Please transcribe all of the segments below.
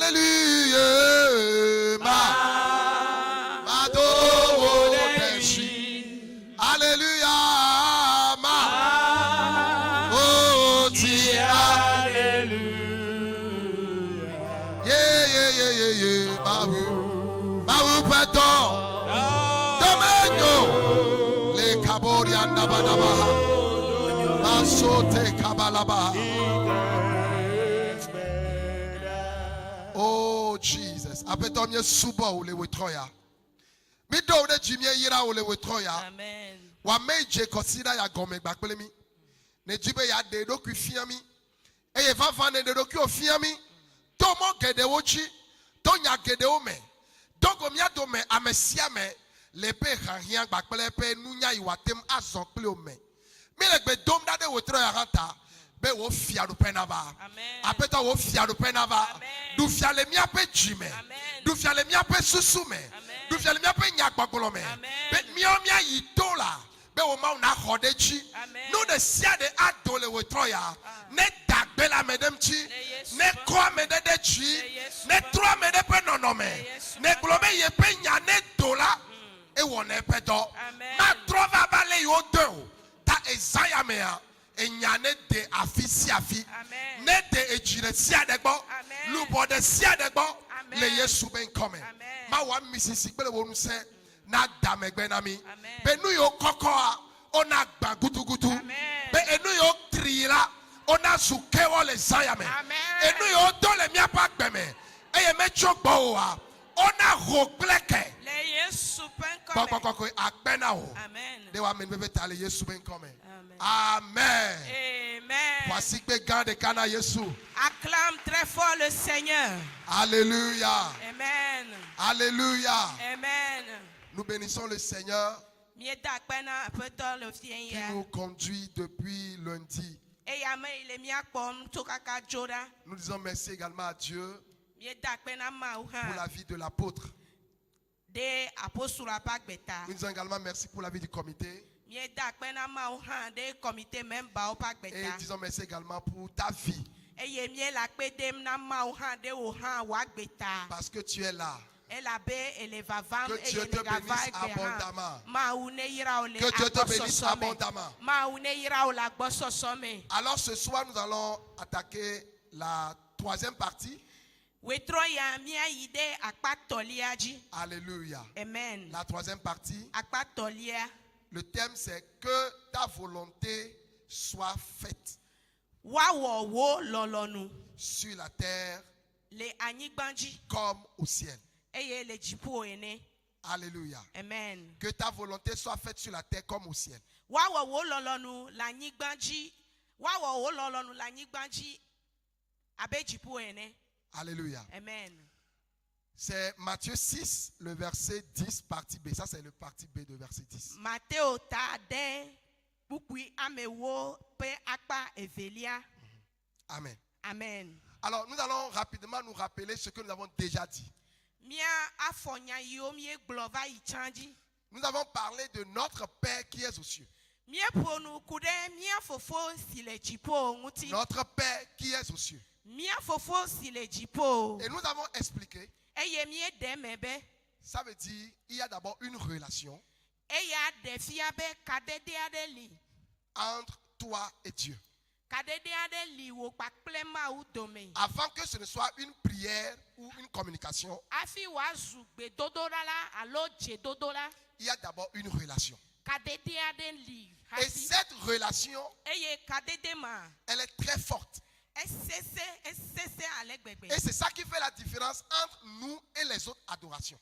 Alléluia. Mado Deshi. Alléluia. Oh, ti Alléluia. Yeah. Baou Paton. Domenyo. Le Kabori Andabadaba. Masote Kabalaba. Oh Jesus. Apeto mie suba ou le wetroya. Mi do de jimie yira ou le wetroya. Amen. Wa meje consider ya gome bakpele mi. Ne jibe ya de do ku fiami. E ye va va ne de do ku fiami. To mo gede wochi. To nya gede o me. Donc mia do me amesia me le pe rien bakpele pe nunya iwatem azon kle o me. Mi le gbe dom da de wetroya ranta. Be wo fia do penava. Amen. Apeta wo fia do penava. Du fia le mia pe jime. Du fia le mia pe susume. Du fia le mia pe nyakbakolome. Be mia yitola. Be wo ma na hodechi. No de sia de adole wo troya. Ne dagbela medemchi. Ne kwa mededechi. Ne troa mede pe nonome. Ne globe ye pe nya ne dola. E wona pe do. Na trova bale yo do. Ta ezaya mea. Enyane de afisi afi ne de ejire si adegbo lubo de si adegbo le Yesu ben come ma wa misisi pele wonu se na damegbe na mi be nu yo kokoa ona gba gutugutu be enu yo trira ona sukewo le sayame enu yo dole mi apa gbeme eye mechogbo wa ona rogleke Le Yesu ben come. Kokoko akpena o Amen. de wa men bebe tale Yesu ben come. Amen. Amen. Voici que garde Kana Yesu. Acclame très fort le Seigneur. Alléluia. Amen. Alléluia. Amen. Nous bénissons le Seigneur qui qui nous conduit depuis lundi. Nous disons merci également à Dieu pour la vie de l'apôtre. Nous disons également merci pour la vie du comité. Et disons merci également pour ta vie. Parce que tu es là. Que Dieu te bénisse abondamment. Que Dieu te bénisse abondamment. Alors ce soir, nous allons attaquer la troisième partie. Alléluia. Amen. La troisième partie. Le thème c'est que ta volonté soit faite sur la terre comme au ciel. Alléluia. Amen. Que ta volonté soit faite sur la terre comme au ciel. Alléluia. Amen. C'est Matthieu 6, le verset 10, partie B. Ça, c'est le partie B de verset 10. Amen. Amen. Alors, nous allons rapidement nous rappeler ce que nous avons déjà dit. Nous avons parlé de notre Père qui est aux cieux. Notre Père qui est aux cieux. Et nous avons expliqué. Ça veut dire il y a d'abord une relation entre toi et Dieu. Avant que ce ne soit une prière ou une communication, il y a d'abord une relation. Et cette relation, elle est très forte. Et c'est ça qui fait la différence entre nous et les autres adorations.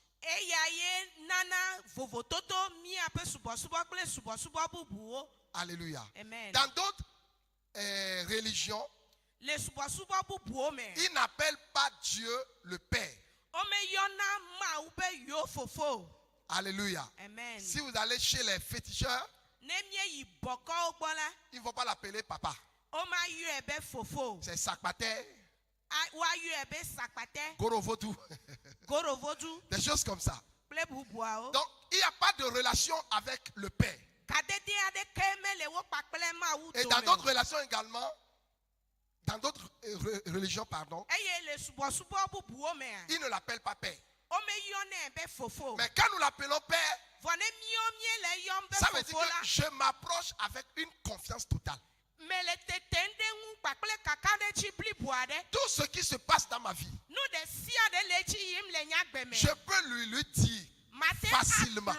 Alléluia. Amen. Dans d'autres religions, ils n'appellent pas Dieu le Père. Alléluia. Amen. Si vous allez chez les féticheurs, ils ne vont pas l'appeler papa. C'est Sakpater, Gorovodou. Des choses comme ça. Donc, il n'y a pas de relation avec le Père. Et dans d'autres relations également, dans d'autres religions, pardon, Eye le subo bubuo me a. ils ne l'appellent pas père. O me yone be fofo. Mais quand nous l'appelons père, Vone mie le yom be ça veut dire fofo la. que je m'approche avec une confiance totale. Me le tetende ngu pakple kakade chi bli buade. Tout ce qui se passe dans ma vie, Nu de sia de le chi yim le nyagbe me. je peux lui dire facilement.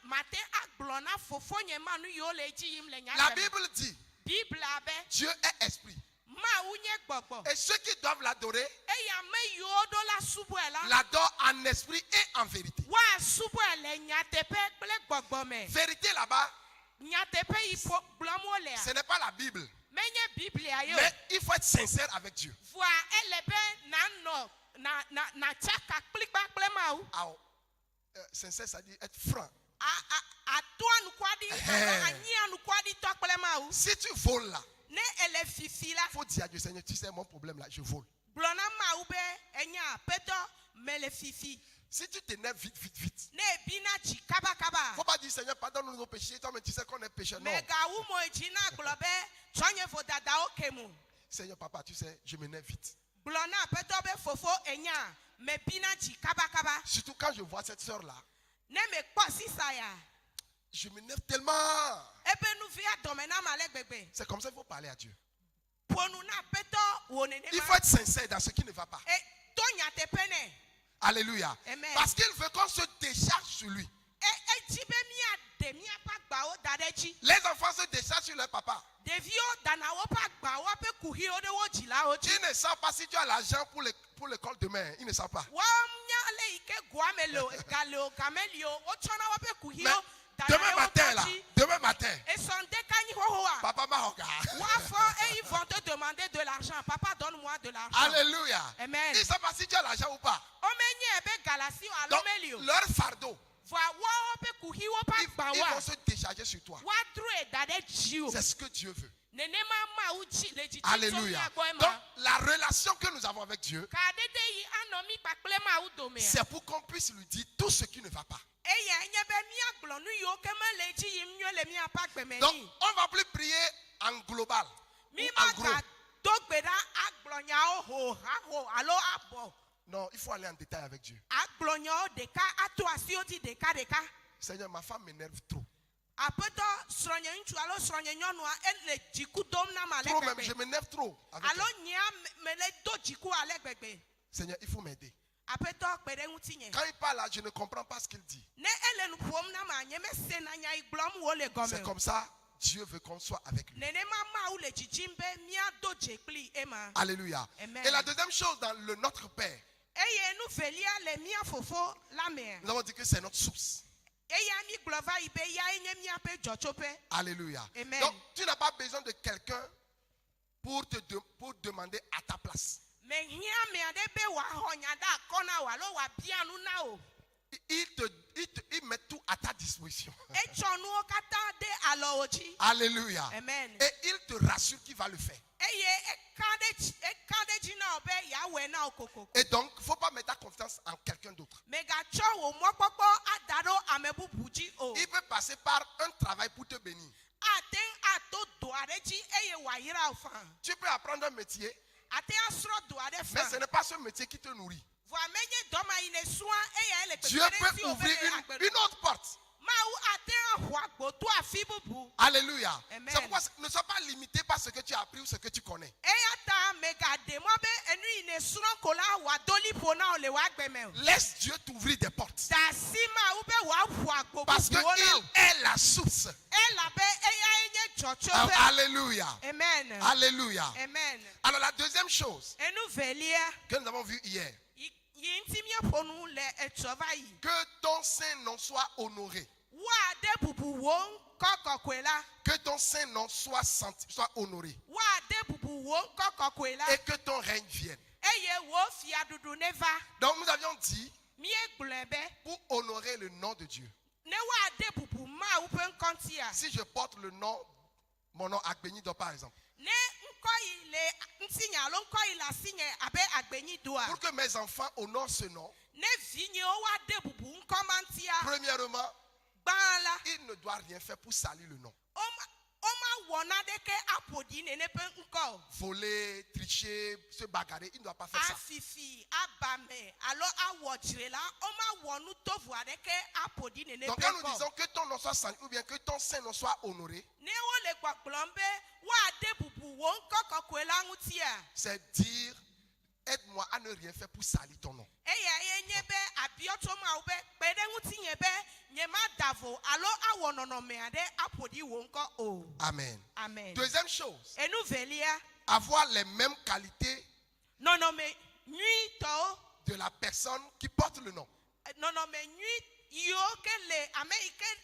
Mate aglona fofo nye manu yo le chi yim le La nyagbe. Bible dit, Bible abe. Dieu est esprit. Ma unye gbogbo. Et ceux qui doivent l'adorer, Eya me yo do la subuela. l'adorent en esprit et en vérité. Wa subuela nyatepe kple gbogbo me. Vérité là-bas, Nyatepe ipo blomo le. ce n'est pas la Bible. Menye Bible ayo. Mais il faut être sincère avec Dieu. Voa elebe na no na chaka klikpa kple mau. Alors, sincère, ça dit être franc. A toi kwadi anya kwadi to kple mau. Si tu voles là, Ne ele fifi la. il faut dire à Dieu, Seigneur, tu sais mon problème là, je vole. Blona mau be enya peto me le fifi. Si tu t'énerves vite, vite, vite. Ne bina chi kaba Il ne kaba. faut pas dire, Seigneur, pardonne-nous nos péchés. Toi, mais tu sais qu'on est pécheur. Non. Mega umo ejina globe chonye fo dada okemu. Seigneur, papa, tu sais, je m'énerve vite. Blona peto be fofo enya me bina chi kaba kaba. Surtout quand je vois cette soeur-là, Ne me kwasi saya. je m'énerve tellement. Ebe nu via domena male gbegbe. C'est comme ça qu'il faut parler à Dieu. Ponu na peto wonene Il ma. faut être sincère dans ce qui ne va pas. E to nyate pene. Alléluia. Amen. Parce qu'il veut qu'on se décharge sur lui. E jibe mia de mia pa gba o dadechi. Les enfants se déchargent sur leur papa. Devio dana wo pa gba wo pe kuhi o de wo jila o ji. Ils ne savent pas si tu as l'argent pour l'école demain. Ils ne savent pas. Wa nya le ike guamelo galeo gamelio o chona wo pe kuhi Mais o demain matin, là, demain matin, Et son décani ho ho. papa m'a regardé. Et ils vont te demander de l'argent. Papa, donne-moi de l'argent. Alléluia. Amen. Ils ne savent pas si tu as l'argent ou pas. Omenye ebe galasi o Donc, alomelio. leur fardeau, Wa wo pe kuhi wo pa gba ils wa. vont se décharger sur toi. Wa dru e dade jiu. C'est ce que Dieu veut. Nene ma uji le jiji Alléluia. Donc, la relation que nous avons avec Dieu, Ka dede yi anomi pakple ma udome. c'est pour qu'on puisse lui dire tout ce qui ne va pas. Eya enye be mi aglonu yo ke ma le ji yim nyo le mi apa gbeme Donc, ni. on ne va plus prier en global. Mi Ou ma en gros. ga dogbeda aglonya o ho ha ho alo abo. Non, il faut aller en détail avec Dieu. Aglonya o deka atu asi odi deka deka. Seigneur, ma femme m'énerve trop. Apeto sronye nchu alo sronye nyonu a ele jiku dom na ma le Trop même, gbegbe. je m'énerve trop. Avec Alo elle. nya me le do jiku ale gbegbe. Seigneur, il faut m'aider. Apeto kpere ngutinye. Quand il parle là, je ne comprends pas ce qu'il dit. Ne ele nu pom na ma nye me se na nya iglom wo le gome. C'est comme ça, Dieu veut qu'on soit avec lui. Nene ma ou le jijimbe mia do jekli ema. Alléluia. Amen. Et la deuxième chose dans le Notre Père, Eye nu velia le mia fofo la mer. nous avons dit que c'est notre source. Eya mi glova ibe ya enye mia pe jochope. Alléluia. Amen. Donc, tu n'as pas besoin de quelqu'un pour demander à ta place. Me hia me ade be wa honya da kona wa lo wa bianu na o. Il met tout à ta disposition. E chonu o kata de alo oji. Alléluia. Amen. Et il te rassure qu'il va le faire. Eye ekade jina obe ya we na okoko. Et donc, il ne faut pas mettre ta confiance en quelqu'un d'autre. Mega cho wo mo popo adaro amebu buji o. Il peut passer par un travail pour te bénir. Aten ato doareji eye wa yira ofan. Tu peux apprendre un métier, Aten asro doare mais ce fan. n'est pas ce métier qui te nourrit. Voa menye doma ine soin eye ele Dieu peut ouvrir une autre porte. Ma ou aten ahwa gboto afibubu. Alléluia. Amen. C'est pourquoi ne sois pas limité par ce que tu as appris ou ce que tu connais. Eya ta mega demo be enu ine soin kola wa doli pona ole wa gbeme. Laisse Dieu t'ouvrir des portes. Ta sima ou be wa hwa gbobu. Parce qu'il est la source. Ela be eya enye jochope. Alléluia. Amen. Alléluia. Amen. Alors la deuxième chose Enu velia que nous avons vue hier, yintimie ponu le etsova yi. que ton Saint-Nom soit honoré. Wa de bubu won kokokwela. Que ton Saint-Nom soit honoré. Wa de bubu won kokokwela. Et que ton règne vienne. Eye wo fia dudu neva. Donc nous avions dit, Mie glebe. pour honorer le nom de Dieu. Ne wa de bubu ma upen kontia. Si je porte le nom, mon nom Agbenido par exemple, Ne nkoyi le nsinyalo nkoyi la sinye abe agbenyi doa. pour que mes enfants honorent ce nom, Ne vinye o wa de bubu nkomantia. premièrement, Bala. il ne doit rien faire pour salir le nom. Oma wɔ nadeke apodi nene pe ŋkɔ. Voler, tricher, se bagarrer, il ne doit pas faire ça. Afifi abame alo awɔ dzre la ɔma wɔ nu tovu aɖeke apodi nene Donc pe quand nous ŋkɔ. disons que ton nom soit saint ou bien que ton sein nom soit honoré, Ne wole gbɔgblɔm be woade bubu wo ŋkɔ kɔkɔe la ŋutia. c'est dire aide-moi à ne rien faire pour salir ton nom. Eya ye nye be abiɔtɔmawo be kpe ɖe ŋuti nye be nye ma da vo alo awɔ nɔnɔme aɖe apodi wo ŋkɔ o. Amen. Amen. Deuxième chose, Enu velia avoir les mêmes qualités nɔnɔme nyuitɔwo de la personne qui porte le nom. nɔnɔme nyui yiwo ke le ame yi ke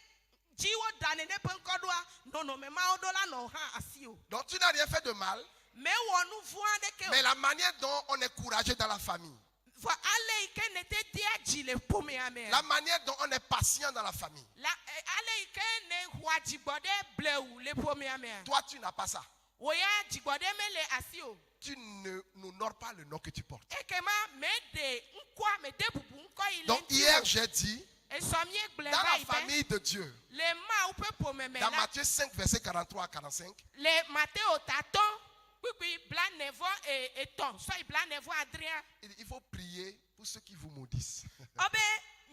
dziwo da nene ƒe ŋkɔ ɖoa nɔnɔme mawo ɖo la nɔ hã asi o. Donc tu n'as rien fait de mal, Mewɔ nu vɔ̃ aɖeke mais o. la manière dont on est courageux dans la famille, Vɔ ale yi ke ne te dea dzi le ƒomea mea. la manière dont on est patient dans la famille, Ale yi ke ne xɔa dzigbɔ ɖe blewu le ƒomea mea. toi tu n'as pas ça. Wo ya dzigbɔ ɖe mele asi o. Tu ne n'honores pas le nom que tu portes. Ekema meɖe ŋkɔa mede bubu ŋkɔ yi le Donc ŋuti hier o. j'ai dit, Esɔ miegblẽ dans va la yi be famille de Dieu, le Mawu ƒe ƒome me dans la Matthieu 5, verset 43 à 45, le Mateo tatɔ kpikpi blanevɔ etɔ̃ sɔyi blanevɔ adrea. il faut prier pour ceux qui vous maudissent. Ɔbe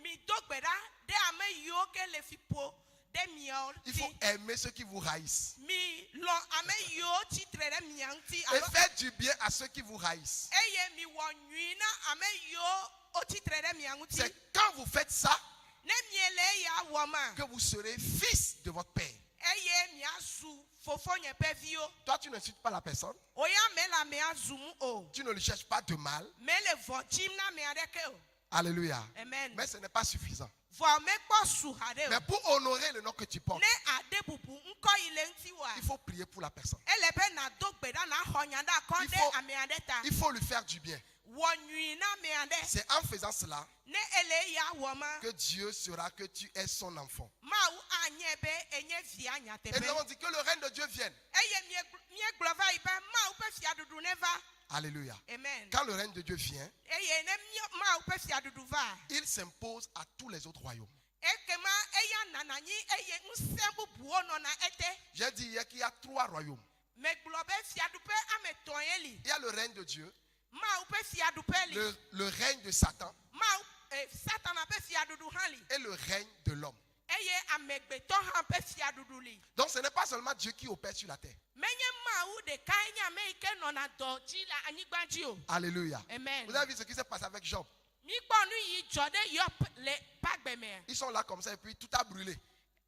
mi do gbe ɖa ɖe ame yiwo ke le fi ƒo ɖe miawo Il faut ŋuti. aimer ceux qui vous haïssent. Mi lɔ ame yiwo tsitre ɖe mia ŋuti Et alo faites du bien à ceux qui vous haïssent. eye mi wɔ nyui na ame yiwo wotsitre ɖe mia ŋuti. C'est quand vous faites ça Ne miele eya wɔma que vous serez fils de votre père. eye miazu fofonye ƒe viwo. Toi, tu n'insultes pas la personne. Oya mele amea zum o. Tu ne lui cherches pas de mal. Mele vɔ dzim na ame aɖeke o. Alléluia. Amen. Mais ce n'est pas suffisant. Vɔ mekpɔ su haɖe Mais o. pour honorer le nom que tu portes, Ne ade bubu ŋkɔ yi le ŋuti wa. il faut prier pour la personne. Ele be nado gbe ɖa na xɔ nya ɖe akɔ Il faut- ɖe ame aɖe ta. Il faut lui faire du bien. Wɔ nyui na ame aɖe. C'est en faisant cela Ne ele ya wɔ ma. que Dieu saura que tu es son enfant. Mawu anye be enye via Et nous nyateƒe. avons dit que le règne de Dieu vienne. Eye miegblɔ va yi be Mawu ƒe fiaɖuɖu ne va. Alléluia. Amen. Quand le règne de Dieu vient, Eye ne Mawu ƒe fiaɖuɖu va. il s'impose à tous les autres royaumes. Ekema eya nananyi eye ŋusẽ bubuwo nɔna ete. J'ai dit hier qu'il y a 3 royaumes. Megblɔ be fiaɖuƒe ame etɔ̃ ye li. Il y a le règne de Dieu, Mawu ƒe fiaɖuƒe li. le règne de Satan Mawu Satana ƒe fiaɖuɖu hã li. et le règne de l'homme. Eye amegbetɔ hã ƒe fiaɖuɖu li. Donc ce n'est pas seulement Dieu qui opère sur la terre. Menye Mawu ɖekae nye ame yi ke nɔna dɔ dzi le anyigba dzi o. Alléluia. Amen. Vous avez vu ce qui s'est passé avec Job. Mikpɔ nu yi dzɔ ɖe Yɔb le pagbe mea. Ils sont là comme ça et puis tout a brûlé.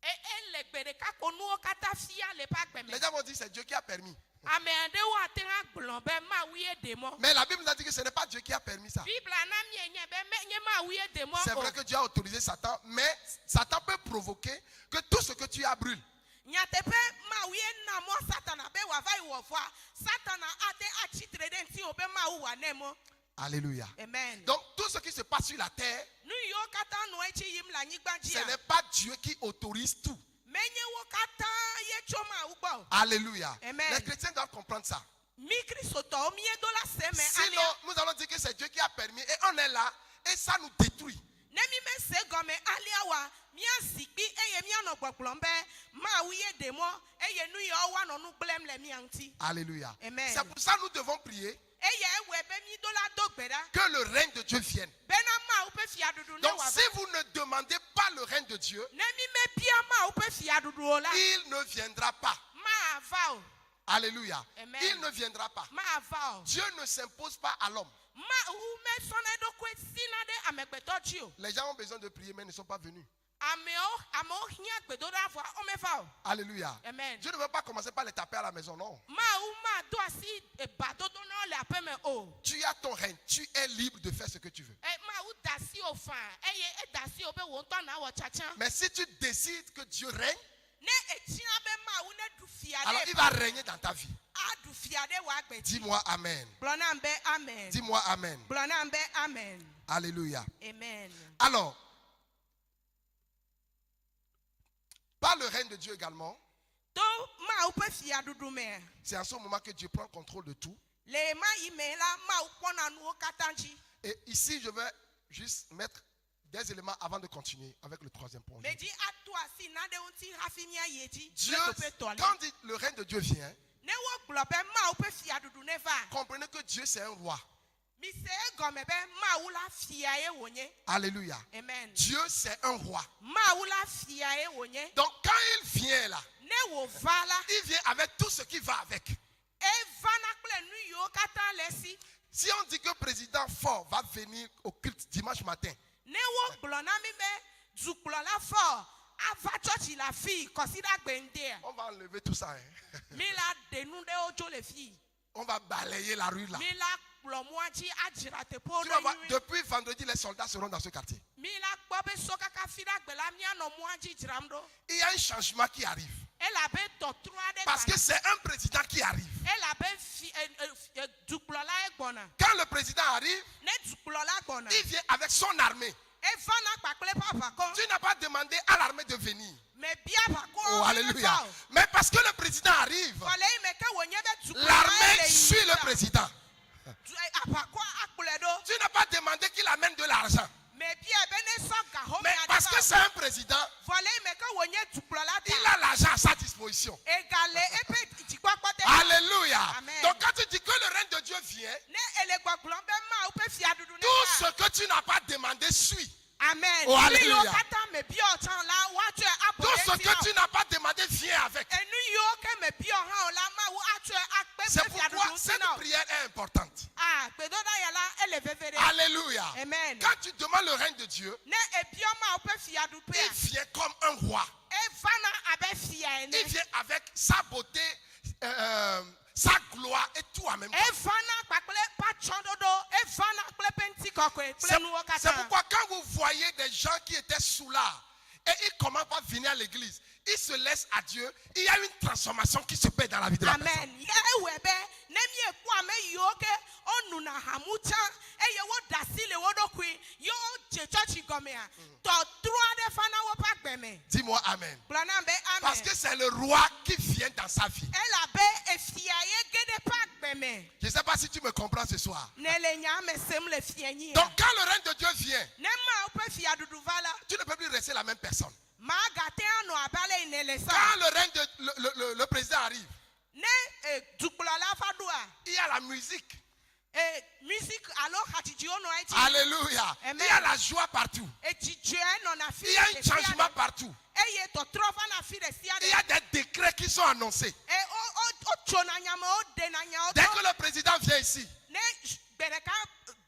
Ele gbe ɖeka ko nuwo katã fia le pagbe me. Les gens vont dire c'est Dieu qui a permis. Ame aɖewo ate ŋu agblɔ be Mawu ye ɖe mɔ. Mais la Bible nous a dit que ce n'est pas Dieu qui a permis ça. Bibla na mienye be menye Mawu ye ɖe C'est mɔ vrai o. que Dieu a autorisé Satan, mais Satan peut provoquer que tout ce que tu as brûle. Nyateƒe Mawu ye na mɔ Satana be wòava yi wɔ vɔa. Satana ate atsitre ɖe ŋuti o be Mawu wòane mɔ. Alléluia. Amen. Donc tout ce qui se passe sur la terre, Nu yiwo katã nɔ etsi yim le anyigba ce dzia. n'est pas Dieu qui autorise tout. Menye wo katã ye tso Mawu gbɔ. Alléluia. Amen. Les chrétiens doivent comprendre ça. Mi kristotɔwo miedo la se me Sinon, alea. nous allons dire que c'est Dieu qui a permis et on est là et ça nous détruit. Ne mi me se gɔme alea wa míazi kpi eye míanɔ gbɔgblɔm be Mawu ye ɖe mɔ eye nu yawo woanɔ nu gblẽm le mía ŋuti. Alléluia. Amen. C'est pour ça que nous devons prier Eye ewɔe be mi do la do gbe ɖa que le règne de Dieu vienne. bena Mawu ƒe fiaɖuɖu ne Donc wòava. si vous ne demandez pas le règne de Dieu, Ne mi mebia Mawu ƒe fiaɖuɖu o la, il ne viendra pas. mava o. Alléluia. Amen. Il ne viendra pas. Mava o. Dieu ne s'impose pas à l'homme. Mawu mesɔna eɖokui sina ɖe amegbetɔ dzi o. Les gens ont besoin de prier mais ne sont pas venus. Amewo hiã gbedoɖa vɔa womeva o. Alléluia. Amen. Dieu ne veut pas commencer par les taper à la maison, non. Mawu mado asi badodo na wo le aƒe me o. Tu as ton règne. Tu es libre de faire ce que tu veux. Mawu da asi o faa eye eda asi o be wò ŋutɔ na wɔ tsatsa. Mais si tu décides que Dieu règne, Ne etia be Mawu ne ɖu fia alors il ɖe va régner dans ta vie. aɖu fia ɖe wò agbe dzi. Dis-moi Amen. Gblɔ nam be amen. Dis-moi Amen. Gblɔ nam be amen. Alléluia. Amen. Alors, par le règne de Dieu également, To Mawu ƒe fiaɖuɖu mea, c'est en ce moment que Dieu prend contrôle de tout. le ma yi me la Mawu kpɔna nuwo katã dzi. Et ici, je vais juste mettre Des éléments avant de continuer avec le troisième point. Me di ato asi na de unti hafi mia yeji. Dieu, quand dit le règne de Dieu vient, Ne wo gblɔ be ma wo ƒe fiaɖuɖu ne va. comprenez que Dieu c'est un roi. Mi se egɔme be Mawu la fia ye wònye. Alléluia. Amen. Dieu c'est un roi. Mawu la fia ye wònye. Donc quand il vient là, Ne wo va la. il vient avec tout ce qui va avec. Evana kple nu yiwo katã le esi. Si on dit que le président fort va venir au culte dimanche matin, Ne wo gblɔ na mi be dukplɔla fɔ ava tsɔtsi la fi kɔsiɖa gbendea. on va enlever tout ça. Hein. Mi la ɖe nu ɖewo tso le fi. On va balayer la rue là. Mi la kplɔ mɔa dzi adzra teƒewo Tu vas ɖe voir, nyuie. depuis vendredi, les soldats seront dans ce quartier. Mi la kpɔ be so kaka fi ɖa gbe la mianɔ mɔa dzi dzram ɖo. Il y a un changement qui arrive. Elabe tɔtru aɖe Parce que gbana. c'est un président qui arrive. Elabe dukplɔla gbɔna. Quand le président arrive, Ne dukplɔla gbɔna. il vient avec son armée. Evana kpakple eƒe aʋakɔ. Tu n'as pas demandé à l'armée de venir. Me bia aʋakɔwo. Oh, alléluia. Mais parce que le président arrive, Vɔle yi me ke wònye be dukplɔla l'armée le suit yi le président. Aʋakɔ akplɔe ɖo. Tu n'as pas demandé qu'il amène de l'argent. Me bia be ne sɔ ga home Mais aɖe parce que va. c'est un président, Vɔle yi me ke wònye dukplɔla il ta. a l'argent à sa disposition. Egale eƒe dzikpɔkpɔ te. Alléluia. Amen. Donc quand tu dis que le règne de Dieu vient, Ne ele gbɔgblɔm be Mawu ƒe fiaɖuɖu ne tout va. ce que tu n'as pas demandé suit. Amen. Oh, alléluia. Nu yiwo katã me bia ɔtsã la woatsɔe abɔ Tout ɖe ce esi que na tu wo. n'as pas demandé vient avec. Enu yiwo ke me bia hã o la Mawu atsɔe akpe C'est ƒe pourquoi fiaɖuɖu cette ŋuti na wo. prière est importante. Gbedoɖa ya la ele veve ɖe. Alléluia. Amen. Quand tu demandes le règne de Dieu, Ne ebia Mawu ƒe il fiaɖuƒea, vient comme un roi. evana abe fia ene. Il vient avec sa beauté, sa gloire et tout en même temps. Evana kpakple eƒe atsyɔ̃ɖoɖo, evana kple eƒe ŋutikɔkɔe C'est kple nuwo c'est katã. pourquoi quand vous voyez des gens qui étaient sous là et ils commencent pas à venir à l'église, ils se laissent à Dieu, il y a une transformation qui se paie dans la vie de la personne. Amen. Ya ewɔe be ne miekpɔ ame yiwo ke wonuna hamu tsã eye woɖe asi le wo ɖokui ye wodze tsɔtsi gɔmea tɔtru aɖe fana woƒe agbe me. Dis-moi Amen. Gblɔ nam be Parce amen. que c'est le roi qui vient dans sa vie. Elabe efia ye ge ɖe ƒe agbe me. Je ne sais pas si tu me comprends ce soir. Ne le nya me sem le fianyia. Donc quand le règne de Dieu vient, Ne Mawu ƒe fiaɖuɖu va la, tu ne peux plus rester la même personne. magate anɔ abe ale yi ne le sa. Quand le règne de le président arrive, Ne dukplɔla va ɖoa, il y a la musique. musique alo hatsidziwo nɔ edzi. Alléluia. Il Amen. y a la joie partout. Edzidzɔe nɔna fi Il y a le un sia changement ɖe. partout. Eye tɔtrɔ vana fi ɖe sia Il y a ɖe. des décrets qui sont annoncés. Wotsona nyamewo ɖena nyawo Dès tɔ. que le président vient ici, Ne gbe ɖeka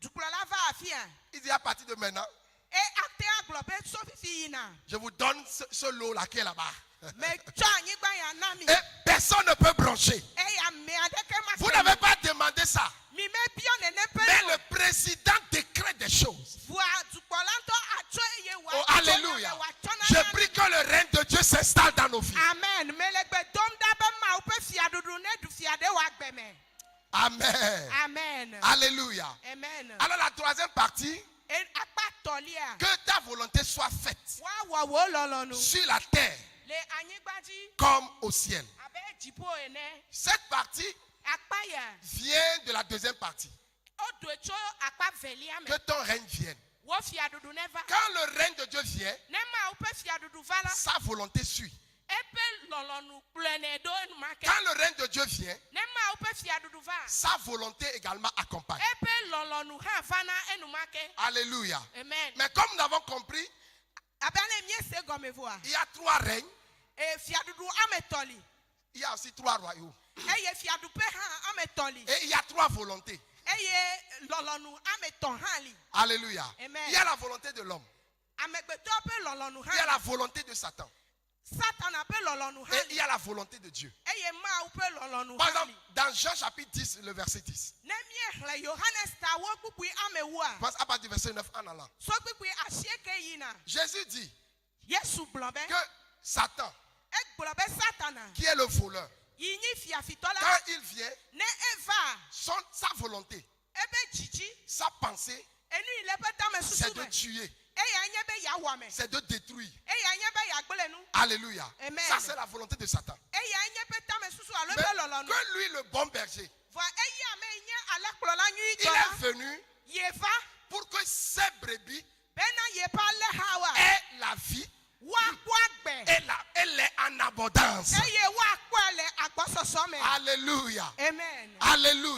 dukplɔla va afia, il dit à partir de maintenant, ate agblɔ be so fifi yina. je vous donne ce lot-là qui est là-bas. Me tsɔ anyigba ya na mi. Et personne ne peut brancher. Eye ame aɖeke ma Vous se n'avez mi. pas demandé ça. Mi me biɔ nene ƒe Mais nu. le président décrète des choses. Vua dukplɔla ŋutɔ atsɔ eye Oh, wòatsɔ alléluia. nane, wòatsɔ Je nane. prie que le règne de Dieu s'installe dans nos vies. Amen. Me le gbe dom ɖa be Mawu ƒe fiaɖuɖu ne ɖu fia ɖe wò agbe me. Amen. Amen. Alléluia. Amen. Alors la troisième partie, Akpa tɔlia. que ta volonté soit faite Woawɔ wo lɔlɔnu. sur la terre Le anyigba dzi comme au ciel. abe dziƒo ene. Cette partie Akpa ya vient de la deuxième partie. woɖoe tso akpa velia me. Que ton règne vienne. Wo fiaɖuɖu ne va. Quand le règne de Dieu vient, Ne Mawu ƒe fiaɖuɖu va la, sa volonté suit. eƒe lɔlɔnu kplɔe ɖo enumake. Quand le règne de Dieu vient, Ne Mawu ƒe fiaɖuɖu va, sa volonté également accompagne. eƒe lɔlɔnu hã vana enumake. Alléluia. Amen. Mais comme nous avons compris, Abe ale miese gɔme voa. il y a trois règnes. Fiaɖuɖu ame tɔli. Il y a aussi trois royaumes. Eye fiaɖuƒe hã ame tɔli. Et il y a trois volontés. Eye lɔlɔnu ame tɔ hã li. Alléluia. Amen. Il y a la volonté de l'homme. Amegbetɔ ƒe lɔlɔnu Il y a hã la li. volonté de Satan. Satana ƒe lɔlɔnu Et hã il li. y a la volonté de Dieu. Eye Mawu ƒe lɔlɔnu Par hã exemple, li. dans Jean chapitre 10, le verset 10. Ne miexlẽ Yohanes ta wo kpukpui amewoa, Pense à partir du verset 9 en allant. so kpukpui asieke yina. Jésus dit Yesu gblɔ be, que Satan, egblɔ be Satana qui est le voleur, yi nyi fiafitɔ la, quand il vient, ne eva sa volonté, ebe dzidzi, sa pensée, enu yi le eƒe tame c'est susu de me, tuer, eya nye be yeawɔ ame, c'est de détruire. eya nye be yeagblẽ nu, Alléluia. Amen. Ça, c'est la volonté de Satan. eya nye eƒe tame susu alo Mais eƒe lɔlɔnu. que lui, le bon berger, Vɔ eya ame yi nye alẽkplɔla il nyuitɔ est la, venu ye va pour que ses brebis bena yeƒe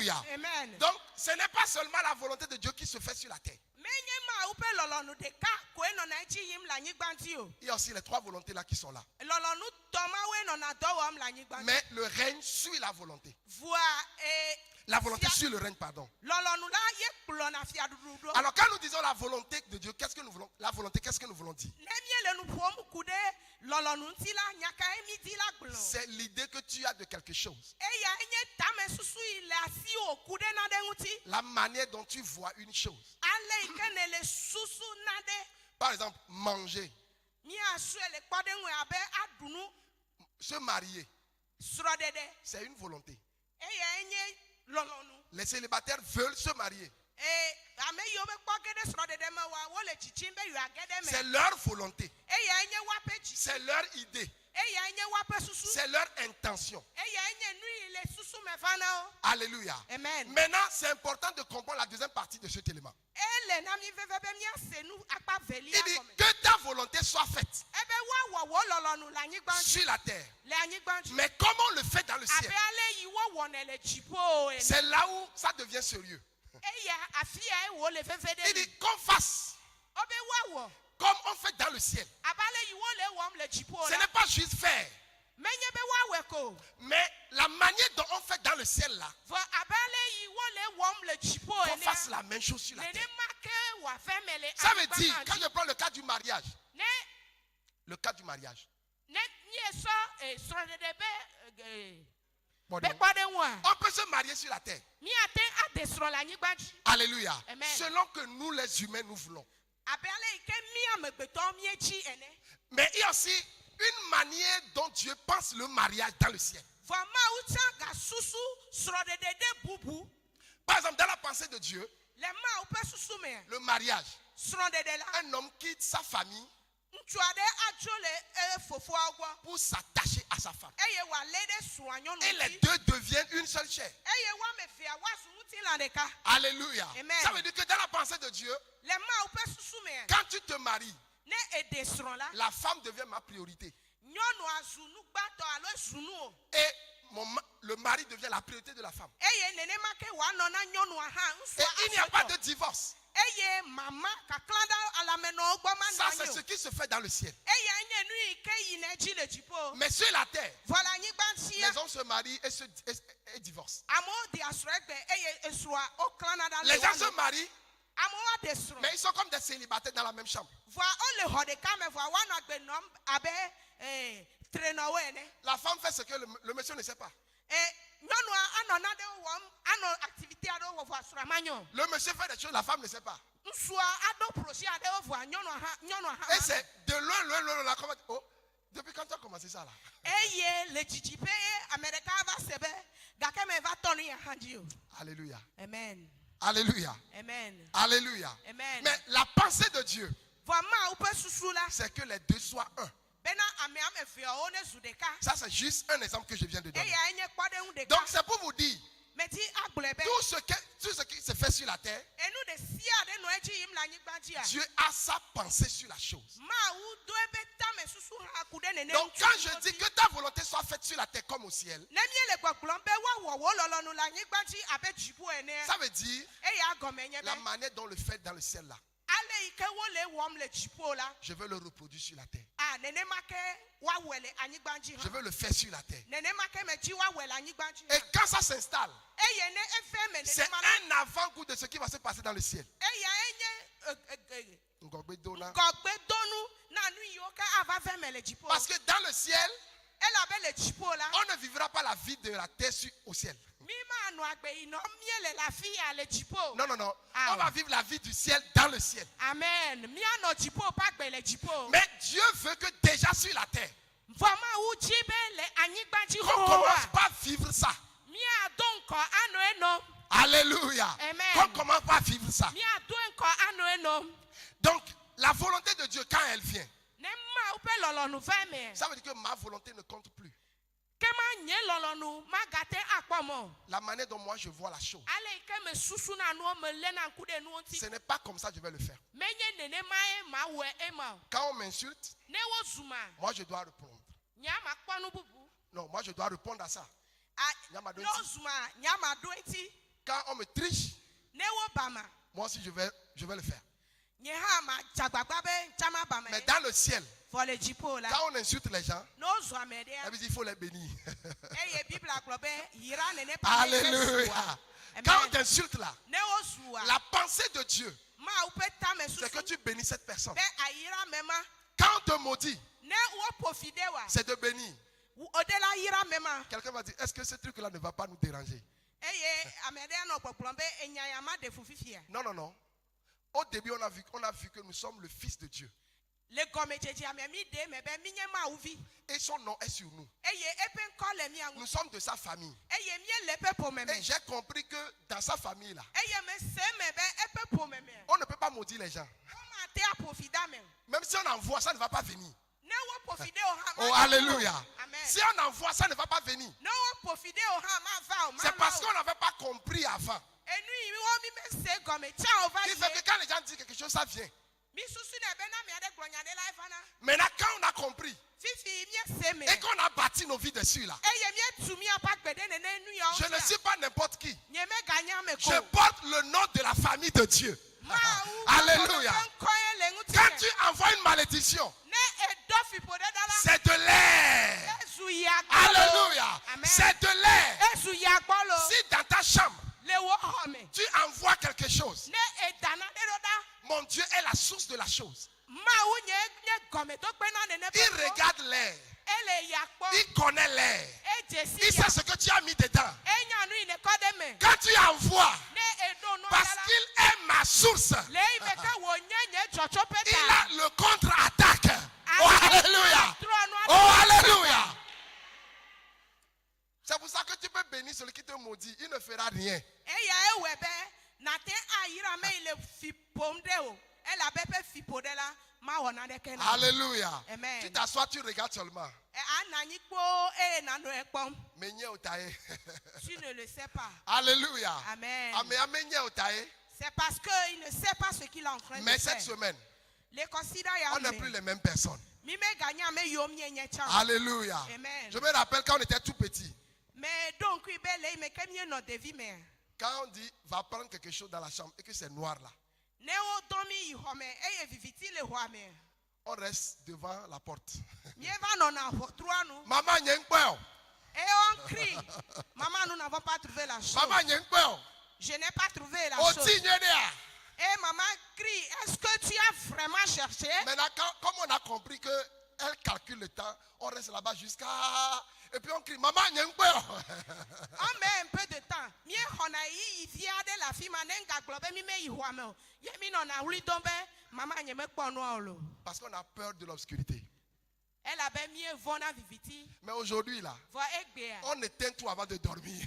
Alléluia. Amen. Donc, ce n'est pas seulement la volonté de Dieu qui se fait sur la terre. Menye ma upe lolonu deka ko eno na echi yim la nyigbanti o. Il y a aussi les trois volontés là qui sont là. Lolonu toma we no na dowom la nyigbanti. Mais le règne suit la volonté. Voa La volonté suit le règne, pardon. lolonu la ye kplo na fia dudu. Alors quand nous disons la volonté de Dieu, qu'est-ce que nous voulons? La volonté, qu'est-ce que nous voulons dire? Nemie le nu pom kude lolonu nti la nyaka emi di la gblo. C'est l'idée que tu as de quelque chose. Eya enye tame susu ile asi o kude na de nti. La manière dont tu vois une chose. Ale ikene le susu na de. Par exemple, manger, Mi asu ele kpode nwe abe adunu se marier, srodede. c'est une volonté. Eya enye lolonu. Les célibataires veulent se marier. Ame yo be kpɔ gede srodede me wa wo le tsitsim be yo agede me. C'est leur volonté. Eya enye wape tsi. C'est leur idée. Eya enye wape susu. C'est leur intention. Eya enye nu ile susu me fana o. Alléluia. Amen. Maintenant, c'est important de comprendre la deuxième partie de cet élément. Ele na mi veve be mi ase nu akpa veli Il dit akome. que ta volonté soit faite Ebe wa wo wo lolonu la nyigbanti. sur la terre. Le anyigbanti. Mais comme on le fait dans le Abe ciel, ale yi wo wo ne le dzipo e. c'est là où ça devient sérieux. Eya afia e wo le veve Il de. dit qu'on fasse Obe wa wo. comme on fait dans le ciel. Abale yi wo le wom le dzipo Ce la. n'est pas juste faire, Menye be wa we ko. mais la manière dont on fait dans le ciel là, Vo abale yi wo le wom le dzipo qu'on e. fasse la même chose sur la terre. Ça veut dire, quand je prends le cas du mariage, le cas du mariage, on peut se marier sur la terre. Alléluia. Amen. Selon que nous les humains nous voulons. Mais il y a aussi une manière dont Dieu pense le mariage dans le ciel. Par exemple, dans la pensée de Dieu, le mariage, un homme quitte sa famille pour s'attacher à sa femme. Et les deux deviennent une seule chair. Alléluia. Amen. Ça veut dire que dans la pensée de Dieu, quand tu te maries, la femme devient ma priorité. Et le mari devient la priorité de la femme. Et il n'y a pas de divorce. Ça, c'est ce qui se fait dans le ciel. Mais sur la terre, les hommes se marient et divorcent. Les gens se marient, mais ils sont comme des célibataires dans la même chambre. La femme fait ce que le monsieur ne sait pas. Le monsieur fait des choses, la femme ne sait pas. Et c'est de loin, là, comment... Oh, depuis quand tu as commencé ça là? Alléluia. Amen. Alléluia. Amen. Alléluia. Amen. Mais la pensée de Dieu, c'est que les deux soient un. Ça, c'est juste un exemple que je viens de donner. Donc, c'est pour vous dire, tout ce qui se fait sur la terre, Dieu a sa pensée sur la chose. Donc, quand je dis que ta volonté soit faite sur la terre comme au ciel, ça veut dire la manière dont le fait dans le ciel là. Je veux le reproduire sur la terre. Je veux le faire sur la terre. Et quand ça s'installe, c'est un avant-goût de ce qui va se passer dans le ciel. Parce que dans le ciel, on ne vivra pas la vie de la terre au ciel. Non, non, non. On va vivre la vie du ciel dans le ciel. Amen. Mais Dieu veut que déjà sur la terre, on commence par vivre ça. Alléluia. On commence par vivre ça. Donc, la volonté de Dieu, quand elle vient, ça veut dire que ma volonté ne compte plus. La manière dont moi je vois la chose, ce n'est pas comme ça que je vais le faire. Quand on m'insulte, moi je dois répondre. Non, moi je dois répondre à ça. quand on me triche, Ne wo bama. moi aussi je vais le faire. Nye ha ma jagbagba be chama bama. Mais dans le ciel, For le jipo la. quand on insulte les gens, No zo amede. il faut les bénir. Eye Bible aklobe yira nene pa. Alléluia. Quand on t'insulte là, Ne wo zuwa. la pensée de Dieu, Ma upe ta me c'est que susu. tu bénis cette personne. Be ayira mema. Quand on te maudit, Ne wo pofide wa. c'est de bénir. Odela yira mema. Quelqu'un va dire, est-ce que ce truc-là ne va pas nous déranger? Eye amede no poplombe enyayama de fufifia. Non, non, non. Au début, on a vu que nous sommes le Fils de Dieu. Le gomejeji amemi de mebe minye ma uvi. Et son nom est sur nous. Eye epen kole mi angu. Nous sommes de sa famille. Eye mie lepe po meme. Et j'ai compris que dans sa famille, là, Eye me se mebe epe po meme. on ne peut pas maudire les gens. Oma te apofida me. Même si on envoie, ça ne va pas venir. Ne wo pofide o ha. Oh, alléluia. Amen. Si on envoie, ça ne va pas venir. Ne wo pofide o ha ma va o ma. C'est parce qu'on n'avait pas compris avant. Enu yi wo mi me se gome cha o va Qui fait que quand les gens disent quelque chose, ça vient. Mi susu na be na me ade glonya de la ifana. Maintenant, quand on a compris Fifi mi se me. et qu'on a bâti nos vies dessus, là, Eye mi tumi apa gbede ne nu ya o. je ne suis pas n'importe qui. Nye me ganya me ko. Je porte le nom de la famille de Dieu. Ma u. Alléluia. Quand tu envoies une malédiction, Ne edofi po de dala. c'est de l'air. Ezu ya. Alléluia. Amen. C'est de l'air. Ezu ya gbolo. Si dans ta chambre, Le wo home. tu envoies quelque chose, Ne edana de roda. mon Dieu est la source de la chose. Ma u nye gome to pe na ne Il regarde l'air. Ele ya kpo. Il connaît l'air. Ejesi Il ya. sait ce que tu as mis dedans. Enya nu ine kode me. Quand tu envoies, Ne edo no parce dala. qu'il est ma source, Le ibe ka wo nye jocho il peta. a le contre-attaque. Oh, alléluia. Oh, alléluia. C'est pour ça que tu peux bénir celui qui te maudit. Il ne fera rien. Eya ewebe na te ayira me ile fipomde o. Ela bepe fipodela ma wona de kena. Alléluia. Amen. Tu t'assois, tu regardes seulement. Anani kpo na no ekpom. Menye otaye. Tu ne le sais pas. Alléluia. Amen. Amen. Menye otaye. C'est parce qu'il ne sait pas ce qu'il est en train de Mais faire. cette semaine, Le considère ya on n'est plus les mêmes personnes. Mi me gagna me yom nye chan. Alléluia. Amen. Je me rappelle quand on était tout petit. Mais donc il belle me kemie no devi me. Quand on dit va prendre quelque chose dans la chambre et que c'est noir là, Ne o domi i home e viviti le hoame. on reste devant la porte. Mi va non na hotruanu. Maman nyengpeo. Et on crie. Maman, nous n'avons pas trouvé la chose. Maman nyengpeo. Je n'ai pas trouvé la O chose. ti nyedea. Et maman crie, est-ce que tu as vraiment cherché? Maintenant, comme on a compris que elle calcule le temps, on reste là-bas jusqu'à... Et puis on crie, maman nyengpeo. On met un peu de temps. Mie hona yi ifia de la fille manenga globe mi me ihwame. Yemi non na wuli dombe maman nyeme kpono olo. Parce qu'on a peur de l'obscurité. Elle avait mis vona viviti. Mais aujourd'hui là, Vo egbea. on éteint tout avant de dormir.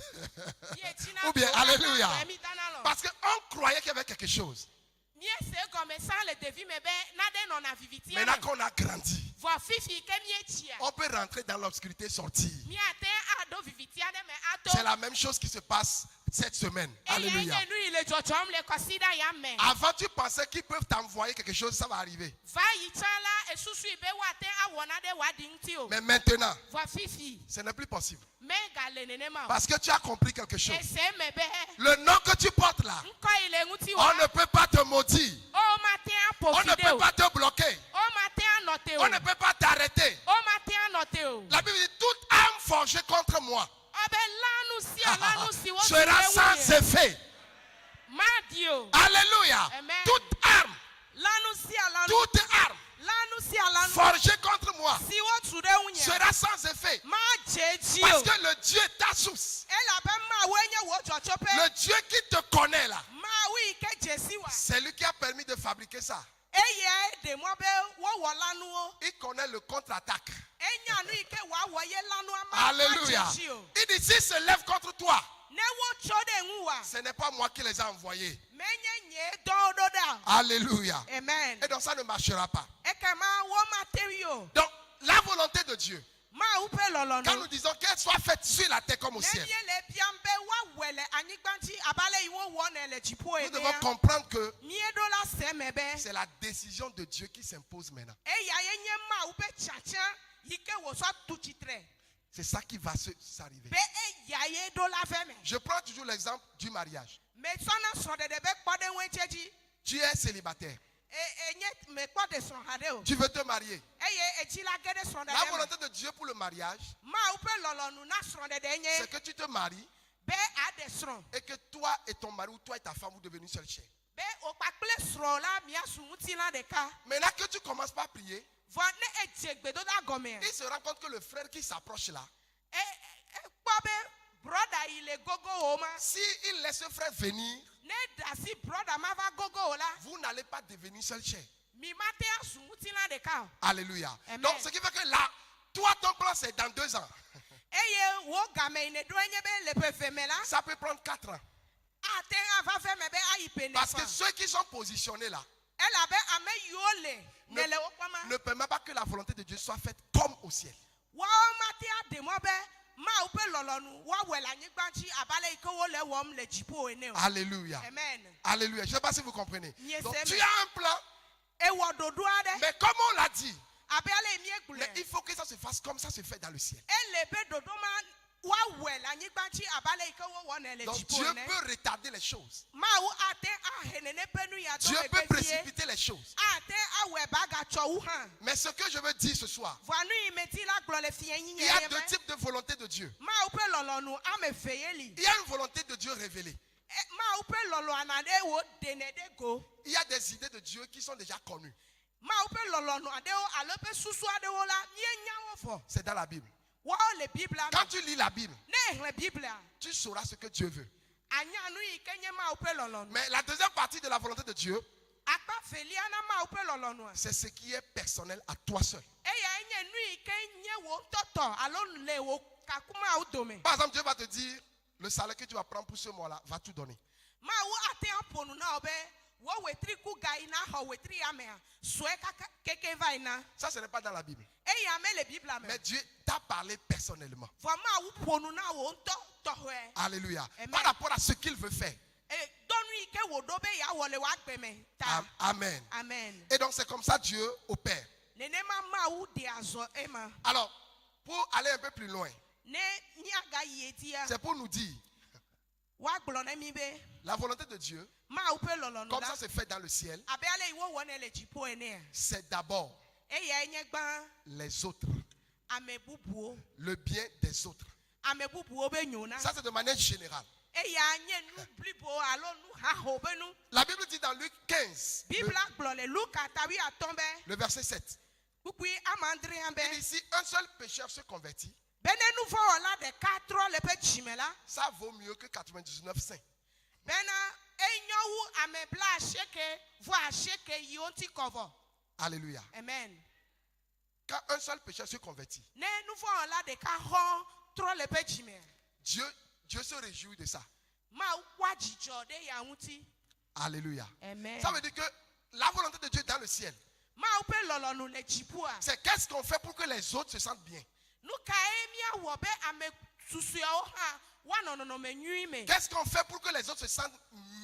Mie tina Ou bien, ko- alléluia. Mie tanalo. Parce qu'on croyait qu'il y avait quelque chose. Mie se comme ça le devi mebe nade non na viviti. Maintenant qu'on a grandi, Vo fifi ke mie chia. on peut rentrer dans l'obscurité, sortir. Mie ate ado viviti ade me ato. C'est la même chose qui se passe cette semaine. Alléluia. Le jochom le consider ya men. Avant, tu pensais qu'ils peuvent t'envoyer quelque chose, ça va arriver. Va yitala esusu ibe wate awona de wadinti o. Mais maintenant, Vo fifi. ce n'est plus possible. Menga le nene ma. Parce que tu as compris quelque chose. Ese mebe. Le nom que tu portes là, Nko ile nguti on wa. ne peut pas te maudire. O matin On ne apofide peut o. pas te bloquer. O matin anote o. On ne peut pas t'arrêter. O matin anote o. La Bible dit, toute âme forgée contre moi Obe lanu si wo. sera sans effet. Madio. Alléluia. Amen. Toute arme, Lanu si alanu. toute arme Lanu si alanu. forgée contre moi Si wo tude unya. sera sans effet. Ma jeji Parce o. que le Dieu est ta source. Ela be ma wenye wo jochope. Le Dieu qui te connaît là, Ma wi ke jesi wa. c'est lui qui a permis de fabriquer ça. Eye de mo be wo wo lanu o. Il connaît le contre-attaque. Enya nu ike wa wo ye lanu ama. Alléluia. Ma jeji o. Il dit, s'il se lève contre toi, Ne wo chode nguwa. ce n'est pas moi qui les ai envoyés. Menye nye do do da. Alléluia. Amen. Et donc ça ne marchera pas. Ekema wo materio. Donc, la volonté de Dieu, Ma upe lolo quand no. nous disons qu'elle soit faite sur la terre comme au ciel, Nemie le biambe wa wele anyigbanti abale iwo wo na le jipo nous ene. devons comprendre que Mie do la semebe. c'est la décision de Dieu qui s'impose maintenant. Eya yenye ma upe chacha yike wo so tuchitre. C'est ça qui va s'arriver. be eya ye do la ve me Je prends toujours l'exemple du mariage. me sona so de be kpo de wen cheji Tu es célibataire. enye me kpo de son hade o Tu veux te marier. eye eji la gede son de La me volonté de Dieu pour le mariage, ma u pe lolonu na son de c'est nye que tu te maries be ade son et que toi et ton mari ou toi et ta femme vous devenez seule chair. be o pakple son la mi asunti la de ka Maintenant que tu commences par prier, vo ne ejegbe do da gome il se rend compte que le frère qui s'approche là, kpo be brother ile gogo o ma si il laisse ce frère venir, ne da si brother ma va gogo o la vous n'allez pas devenir seule chair. mi ma te asunti la de ka Alléluia. Amen. Donc ce qui fait que là, toi ton plan c'est dans 2 ans. eye wo game ine do enye be le pe fe me la Ça peut prendre 4 ans. ate ava fe me be ayi pe ne Parce que fa ceux qui sont positionnés là ela be ame yo le ne le wo pama ne permettent pas que la volonté de Dieu soit faite comme au ciel. wo ma te ade mo be ma u pe lolonu wo we la nyigba chi abale iko wo le wo m le jipo ene o Alléluia. amen Alléluia. Je ne sais pas si vous comprenez. Yes, Donc amen. tu as un plan, e wo dodo ade mais comme on l'a dit, abale mi egule mais il faut que ça se fasse comme ça se fait dans le ciel. ele be dodo ma wa we la nyigba chi abale iko wo wo ne le Donc jipo Dieu ene peut retarder les choses. ma u ate ahenene penu ya do Dieu e peut be fie précipiter les choses. ate awe baga cho wu han Mais ce que je veux dire ce soir, voanu imeti la glo le fie yin il y a ye 2 types de volonté de Dieu. ma u pe lolonu ame feyeli Il y a une volonté de Dieu révélée. ma u pe lolo anade wo denede go Il y a des idées de Dieu qui sont déjà connues. ma u pe lolonu ade wo alo pe susu ade wo la mie nyawo fo C'est dans la Bible. wo le bible Quand tu lis la Bible, ne hle bible a tu sauras ce que Dieu veut. anya nu yi kenye ma u pe lolonu Mais la deuxième partie de la volonté de Dieu, akpa feliana ma u pe lolonu c'est ce qui est personnel à toi seul. eya enye nu yi kenye wo toto alo le wo kakuma u dome Par exemple, Dieu va te dire, le salaire que tu vas prendre pour ce mois-là, va tout donner. ma u ate aponu na obe wo wetri ku gai na ho wetri ame a soe kaka keke vai na Ça, ce n'est pas dans la Bible. eya me le bible ame Mais Dieu t'a parlé personnellement. vo ma u ponu na wo nto tohwe Alléluia. Amen. Par rapport à ce qu'il veut faire. e donu yi ke wo do be ya wole wa gbe me ta Amen. amen Et donc, c'est comme ça Dieu opère. nene ma u de azo ema Alors, pour aller un peu plus loin, ne nyaga yetia c'est pour nous dire, wa gblo na mi be la volonté de Dieu, ma u pe lolo no comme la ça se fait dans le ciel, abe ale iwo wona le jipo ene c'est d'abord e ya enye gba les autres, amebubuo le bien des autres. amebubuo be nyona Ça, c'est de manière générale. e ya nye nu blibo alo nu ha ho be nu La Bible dit dans Luc 15, bible gblo le luka tawi atombe le verset 7, kukui amandri ambe il dit si un seul pécheur se convertit, bene nu fo la de 4 le pe chimela ça vaut mieux que 99 saints. bena enyowu amebla asheke vo asheke yonti cover Alléluia. amen Quand un seul pécheur se convertit, ne nu fo la de ka ho tro le pe chime Dieu se réjouit de ça. ma wa jijo de ya nti Alléluia. amen Ça veut dire que la volonté de Dieu dans le ciel, ma u pe lolo nu le jipua c'est qu'est-ce qu'on fait pour que les autres se sentent bien. nu ka emia wo be ame susu ya o ha wa no me nyi me Qu'est-ce qu'on fait pour que les autres se sentent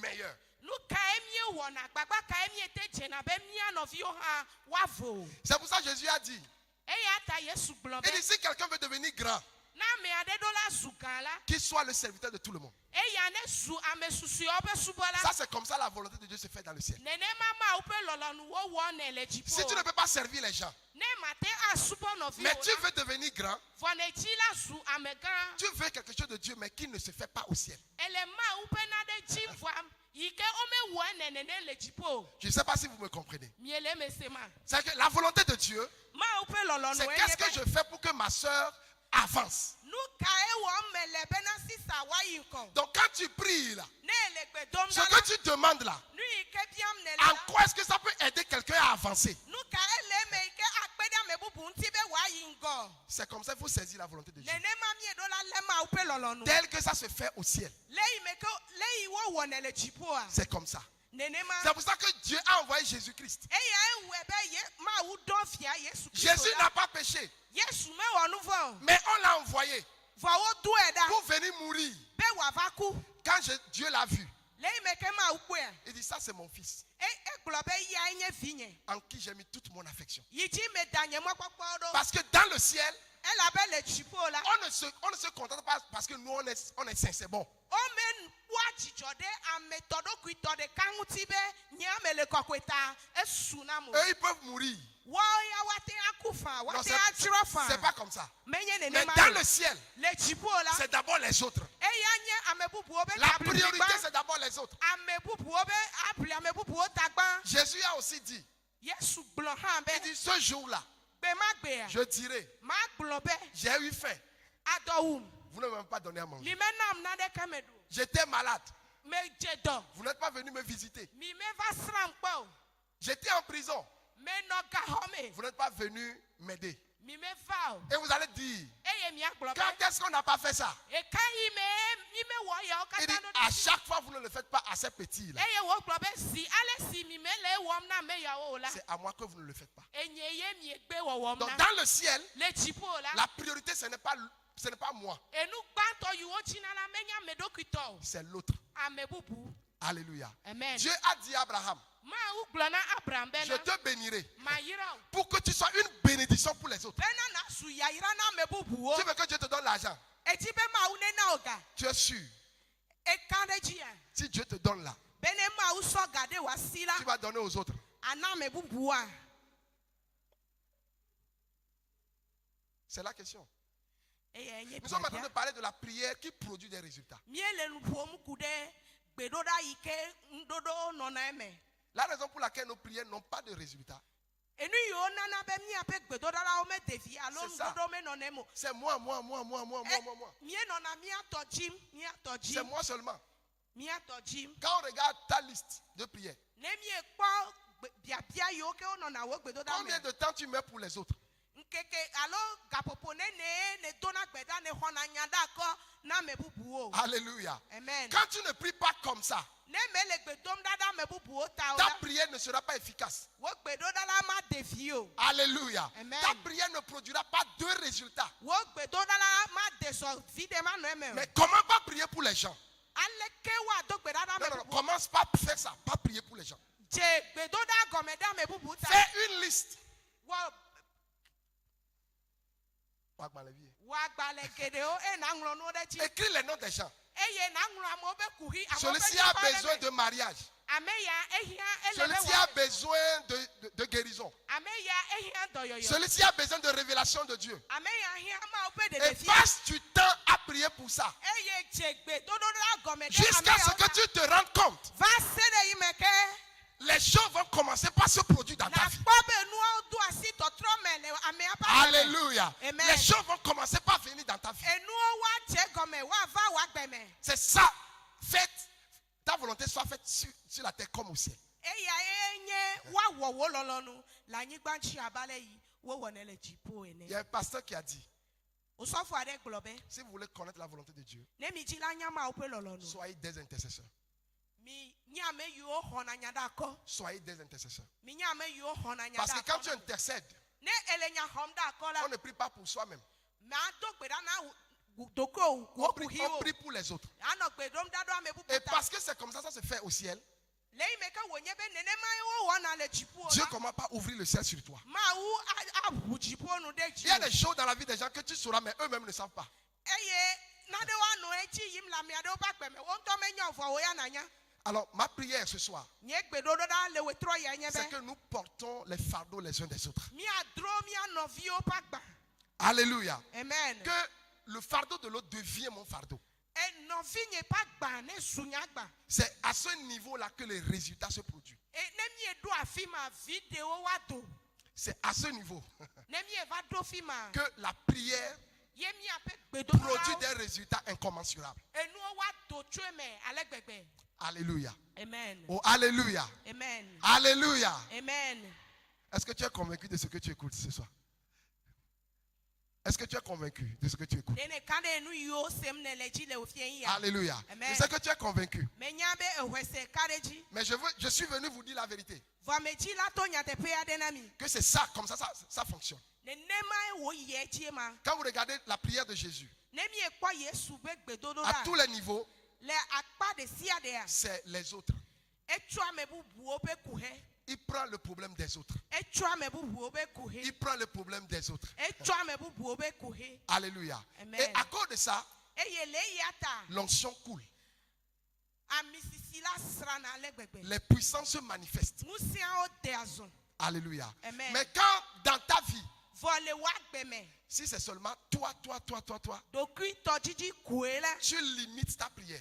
meilleurs. nu ka emie wo na gbagba ka emie te je na be mia no fi o ha wa vo C'est pour ça que Jésus a dit, e ya ta yesu gblo be il dit si quelqu'un veut devenir grand, na me ade do la sugala qu'il soit le serviteur de tout le monde. e ya ne su ame susu ya be subola Ça, c'est comme ça la volonté de Dieu se fait dans le ciel. nene mama u pe lolo nu wo wo na le jipo Si tu ne peux pas servir les gens, ne mate asubo no fi mais o tu veux devenir grand, vo ne ji la su amega tu veux quelque chose de Dieu, mais qui ne se fait pas au ciel. ele ma u pe na de ji vo yike o me wo na ne le jipo Je ne sais pas si vous me comprenez. miele me sema C'est que la volonté de Dieu, ma u pe lolo c'est nu qu'est-ce que je fais pour que ma soeur avance. nu ka e wo mele be na sisa wa yi ko Donc quand tu pries là, ne le gbe dom ce na que tu demandes là, nu yike biam ne en la quoi est-ce que ça peut aider quelqu'un à avancer? nu ka ele me yike akpeda me bubu nti be wa yi ngo C'est comme ça qu'il faut saisir la volonté de Dieu. nene ma mi do la le ma u pe lolo nu Tel que ça se fait au ciel. leyi me ko leyi wo wo na le jipo a C'est comme ça. nene ma C'est pour ça que Dieu a envoyé Jésus-Christ. e ya ewe be ye ma u don fia yesu Jésus n'a pas péché, yesu me wo nu vo mais on l'a envoyé vo wo du eda pour venir mourir. be wa va ku Quand Dieu l'a vu, leyi me ke ma u pe il dit ça c'est mon fils e glo be ya enye vinye en qui j'ai mis toute mon affection. yi ji me danye mo popo do Parce que dans le ciel, Elle appelle le chipo là. On ne se contente pas parce que nous, on est saints, c'est bon. Omen wajijode ametodo kuitode kangutibe nyamele kokweta esunamu. Eux, ils peuvent mourir. Waya wate akufa, Non, wate c'est achirofa. pas comme ça. Mais Mais dans le ciel, le chipo là. c'est d'abord les autres. Eyanye amebubu obe La priorité, c'est d'abord les autres. amebubu obe abli amebubu otagba. Jésus a aussi dit, Yesu blon hambe. il dit, ce jour-là, Bemagbe. je dirai, Ma blobe j'ai eu faim. adowum. Vous ne m'avez pas donné à manger. Mi menam nade kamedu. J'étais malade. Me jedo. Vous n'êtes pas venu me visiter. Mi me va srampo. J'étais en prison. Me no gahome. Vous n'êtes pas venu m'aider. Mi me fao. Et vous allez dire, Eye mi aglobe. quand est-ce qu'on n'a pas fait ça? E kai me wo ya Il dit, okata no. à chaque fois, vous ne le faites pas à ces petits-là. Eye wo globe si ale si mi me le wom na me ya o la. C'est à moi que vous ne le faites pas. Enye ye mi egbe wo wom Donc, na. dans le ciel, Le chipo la. la priorité, ce n'est pas moi, Enu gbanto yu ochina la menya medokito. c'est l'autre. Amebubu. Alléluia. Amen. Dieu a dit à Abraham, Ma u glona Abraham je bena. te bénirai Ma yira. pour que tu sois une bénédiction pour les autres. Bena na su ya yira na mebubu o. Tu veux que Dieu te donne l'argent? Eti be ma u ne na oga. Tu es sûr, E kandeji ya. si Dieu te donne là, Bene ma u so gade wa sila. tu vas donner aux autres. Ana mebubu a. C'est la question. Eye enye Nous sommes en train bia. de parler de la prière qui produit des résultats. Miele nupo mu kude gbedoda ike ndodo no na eme. La raison pour laquelle nos prières n'ont pas de résultats, Enu yo nana be mi ape gbedoda la o me devi alo C'est ça. ndodo me no nemo. c'est moi. Mie no na mi atojim, mi C'est atojim, moi seulement. mi atojim. Quand on regarde ta liste de prières, Ne mi ekpo bia bia yo ke o no na wo gbedoda me. combien de temps tu mets pour les autres? Nkeke alo gapopo ne dona gbeda ne hona nyada ko na mebubu o. Alléluia. Amen. Quand tu ne pries pas comme ça, Ne mele gbedom dada mebubu o ta o. ta prière ne sera pas efficace. Wo gbedoda la ma devi o. Alléluia. Amen. Ta prière ne produira pas de résultats. Wo gbedoda la ma deso vide ma no eme. Mais comment pas prier pour les gens? Ale ke wa do gbedada Non, mebubu. commence pas à faire ça. Pas prier pour les gens. Je gbedoda gomeda mebubu ta. Fais une liste. Wo wa gbale gede o e na nglo no de chi. Écris les noms des gens. Eye na nglo amo be kuhi amo be. Celui-ci a besoin de mariage. Ameya ehia elebe Celui-ci a besoin de guérison. Ameya ehia doyoyo. Celui-ci a besoin de révélation de Dieu. Ameya ehia ma ope de Et defi. passe du temps à prier pour ça. Eye jegbe dododa gomede Jusqu'à ce que tu te rendes compte. va sede imeke Les choses vont commencer par se produire dans ta na vie. kpobe nu do asi totro mele amea pa. Alléluia. Amen. Les choses vont commencer par venir dans ta vie. Enu wa je gome wa va wa gbeme. C'est ça. Faites. Ta volonté soit faite sur la terre comme au ciel. Eya enye wa wo wo lolonu la nyigba nchi abale yi wo wonele jipo Il y ene. a un pasteur qui a dit, Osofo ade globe si vous voulez connaître la volonté de Dieu, ne mi ji la nyama ope lolonu. soyez des intercesseurs. Mi nyame yo hona nyada ko. Soyez des intercesseurs. Mi nyame yo hona nyada. Parce que quand tu intercèdes, ne elenya homda ko la on ne prie pas pour soi-même. ma do gbeda na doko wo On kuhi on o. prie pour les autres. Ano gbedom dado amebu Et puta. parce que c'est comme ça se fait au ciel, Lei meka wonye be nene mai wo wana le jipo. Dieu ne commence pas à ouvrir le ciel sur toi. Ma u abu jipo nu de Il y a jipo. des choses dans la vie des gens que tu sauras, mais eux-mêmes ne savent pas. Eye na de wa no echi yim la mi ade o ba gbeme won to me nyan fo wo ya na nya. Alors, ma prière ce soir, Nye gbedodo da le wetro ya nye c'est be. que nous portons les fardeaux les uns des autres. Mi adro mi anovi o pa gba. Alléluia. Amen. Que le fardeau de l'autre devient mon fardeau. E novi nye pa gba ne sunya gba. C'est à ce niveau-là que les résultats se produisent. E ne mi edo afi ma video wa do. C'est à ce niveau Ne mi e va do fi ma. que la prière Ye mi ape gbedodo produit la. des résultats incommensurables. Enu wa do tue me alegbegbe. Alléluia. Amen. Oh, alléluia. Amen. Alléluia. Amen. Est-ce que tu es convaincu de ce que tu écoutes ce soir? Est-ce que tu es convaincu de ce que tu écoutes? Nene kande nu yo sem ne leji le ofien ya. Alléluia. Amen. Je sais que tu es convaincu. Me nyabe ehwese kareji. Mais je suis venu vous dire la vérité. Va meji la to nya te pe adenami. Que c'est ça, comme ça fonctionne. Ne nema wo ye tie ma. Quand vous regardez la prière de Jésus, Ne mi ekwa Yesu be gbedodo à da. tous les niveaux, Le akpa de sia de ya. c'est les autres. Etua me bu buo be kuhe. Il prend le problème des autres. etsɔ ame bubuwo be kuhe. Il prend le problème des autres. Etsɔ ame bubuwo be kuhe. Alléluia. Amen. Et à cause de ça, Eye le eya ta l'onction coule. amisisi la srana le gbegbe. Les puissances se manifestent. Ŋusẽawo de azɔ. Alléluia. Amen. Mais quand dans ta vie, Vɔ le wa gbeme. si c'est seulement toi, Ɖokui tɔdzidzi koe la. tu limites ta prière.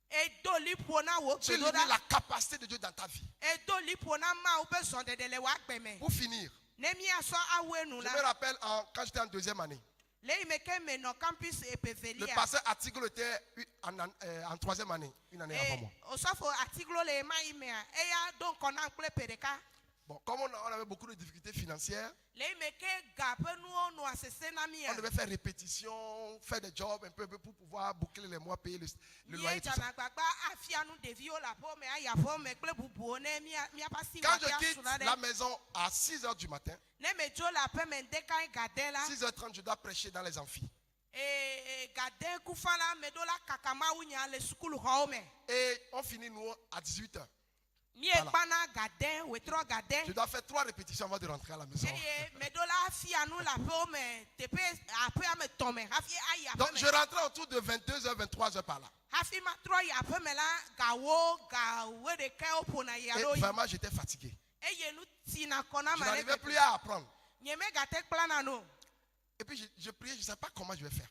Edo liƒo na wo Tu limites gbedoɖa. la capacité de Dieu dans ta vie. Edo liƒo na Mawu be zɔɖeɖe le wa gbeme. Pour finir, Ne miasɔ awu enu je la. me rappelle quand j'étais en 2e année, Le yi me ke menɔ campus le epevelia. pasteur Atiglo était en 3e année, une année avant moi. Osɔfo atiglo le ema yi mea. Eya do ŋkɔ na kple ƒe ɖeka. Bon, comme on avait beaucoup de difficultés financières, Le yi me ke ga ƒe nuwo nɔ asese na mi on devait faire répétition, faire des jobs un peu pour pouvoir boucler les mois, payer le loyer. Tout ça. Dzana gbagba afia nu ɖeviwo le aƒewo me ayi aƒewo me kple bubuwo ne miaƒe asi Quand je wòafia quitte suna la ɖe. maison à 6h du matin, Ne me dzo le aƒe me ŋdeka gade la. 6h30, je dois prêcher dans les amphis. Gade kufa la me ɖo la kaka mawu nya le sukuluxɔwo me. Et on finit nous à 18h. Mie kpana gade wetrɔ gade. Je dois faire 3 répétitions avant de rentrer à la maison. Eye me ɖo la afia nu le aƒewo me teƒe aƒea me tɔ me hafi ayi Donc aƒe je me. rentrais autour de 22h, 23h par là. Hafi ma trɔ yi aƒe me la gawo ɖekawo ƒona yi Et aɖo yi. vraiment, j'étais fatigué. Eye nu tina kɔ na Je ma n'arrivais ɖe plus à apprendre. nye me gate kplana no. Et puis je priais, je ne savais pas comment je vais faire.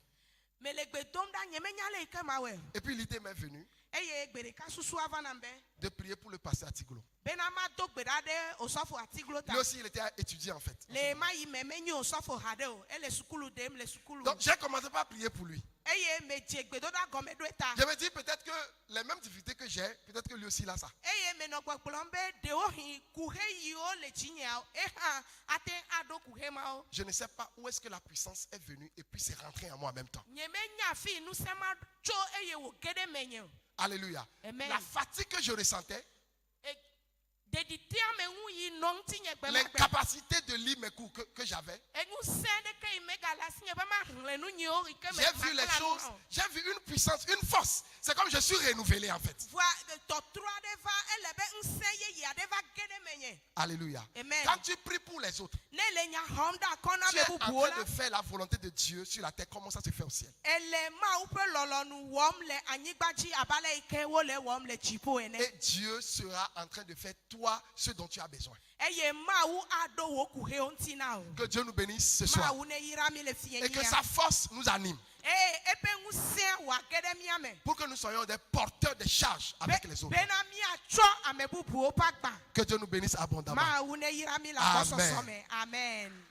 Me le gbe dom ɖa nye me nya le yi ke ma wɔe. Et puis l'idée m'est venue Eye gbe ɖeka susu ava nam be de prier pour le pasteur Atiglo. bena ma do gbe ɖa ɖe osɔfo atiglo ta. Lui aussi, il était étudiant en fait. Le ma yi me menye osɔfo ha ɖe o. Ele sukulu ɖem le sukulu. Donc j'ai commencé par prier pour lui. Eye me dze gbedoɖa gɔme ɖo eta. Je me dis peut-être que les mêmes difficultés que j'ai, peut-être que lui aussi il a ça. Eye me nɔ gbɔgblɔm be ɖewohi kuhe yiwo le dzinyea ehã ate aɖo kuhe mawo. Je ne sais pas où est-ce que la puissance est venue et puis c'est rentré en moi en même temps. Nye me nya fi nusẽ ma tso eye wo ge ɖe menye o. Alléluia. Amen. La fatigue que je ressentais, Ɖeɖitea me ŋu yi nɔ ŋuti nye gbe ma gbe. l'incapacité de lire mes cours que j'avais, Eŋusẽ ɖeke yi me gale asi nye be ma xlẽ nu nyiwo yi ke me j'ai vu les choses, j'ai vu une puissance, une force. C'est comme je suis renouvelé en fait. Voa tɔtrɔ aɖe va ele be ŋusẽ yeye aɖe va ge ɖe menye. Alléluia. Amen. Quand tu pries pour les autres, Ne le nya xɔm ɖe akɔ na tu es ame en bubuwo train la. de faire la volonté de Dieu sur la terre, comment ça se fait au ciel. Ele Mawu ƒe lɔlɔnu wɔm le anyigba dzi abe ale yi ke wole wɔm le dziƒo ene. Et Dieu sera en train de faire toi ce dont tu as besoin. Eye Mawu aɖo wo kuhewo ŋuti na o. Que Dieu nous bénisse ce soir. Mawu ne yra mi le fie Et que nyia. sa force nous anime. Eƒe ŋusẽ wòage ɖe mía me. Pour que nous soyons des porteurs de charges avec les autres. Bena míatsɔ ame bubuwo ƒe agba. Que Dieu nous bénisse abondamment. Mawu ne yra mi le Amen. agbɔsɔsɔ me. Amen.